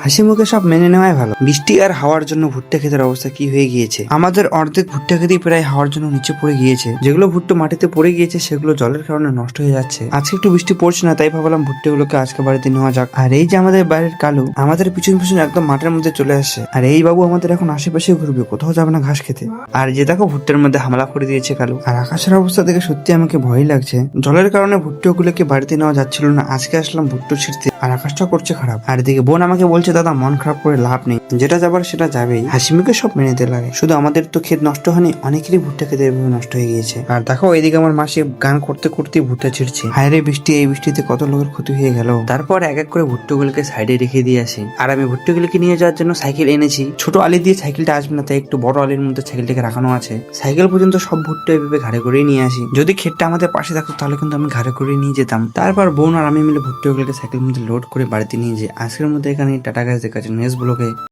হাসি মুখে সব মেনে নেওয়াই ভালো। বৃষ্টি আর হাওয়ার জন্য ভুট্টা ক্ষেতের অবস্থা কি হয়ে গিয়েছে। আমাদের অর্ধেক ভুট্টা খেতেই প্রায় হাওয়ার জন্য নিচে পড়ে গিয়েছে। যেগুলো ভুট্টা মাটিতে পড়ে গিয়েছে সেগুলো জলের কারণে নষ্ট হয়ে যাচ্ছে। আজকে একটু বৃষ্টি পড়ছে না, তাই ভাবলাম ভুট্টাগুলোকে আজকে বাড়িতে নেওয়া যাক। আর এই যে আমাদের বাড়ির কালু আমাদের পিছন পিছন একদম মাঠের মধ্যে চলে আসছে। আর এই বাবু আমাদের এখন আশেপাশে ঘুরবে, কোথাও যাবে না ঘাস খেতে। আর যে দেখো ভুট্টার মধ্যে হামলা করে দিয়েছে কালু। আর আকাশের অবস্থা দেখে সত্যি আমাকে ভয় লাগছে। জলের কারণে ভুট্টাগুলোকে বাড়িতে নেওয়া যাচ্ছিল না। আজকে আসলাম ভুট্টো ছিঁড়তে, আর আকাশটা করছে খারাপ। আর এদিকে বোন আমাকে বলছে দাদা মন খারাপ করে লাভ নেই, যেটা যাবার সেটা যাবেই। হাসি মুখে সব মেনে নিতে লাগে। শুধু আমাদের তো ক্ষেত নষ্ট হয়নি, অনেকেরই ভুট্টা খেতে এভাবে নষ্ট হয়ে গিয়েছে। আর দেখো এদিকে আমার মাসি গান করতে করতে ভুট্টা ছিঁড়ছে। হায়রে বৃষ্টি, এই বৃষ্টিতে কত লোকের ক্ষতি হয়ে গেল। তারপর এক এক করে ভুট্টোগুলোকে সাইডে রেখে দিয়ে আসি। আর আমি ভুট্টোগুলোকে নিয়ে যাওয়ার জন্য সাইকেল এনেছি। ছোট আলি দিয়ে সাইকেলটা আসবে না, তাই একটু বড় আলির মধ্যে সাইকেলটাকে রাখানো আছে। সাইকেল পর্যন্ত সব ভুট্টা এভাবে ঘাড়ে করে নিয়ে আসি। যদি ক্ষেতটা আমাদের পাশে থাকতো তাহলে কিন্তু আমি ঘাড়ে করে নিয়ে যেতাম। তারপর বোন আর আমি মিলে ভুট্টোগুলোকে সাইকেলের মধ্যে লোড করে বাড়িতে নিয়ে যাই। আজকের মধ্যে এখানে টাটা গাছ দেখাচ্ছে নেক্সট ব্লগে।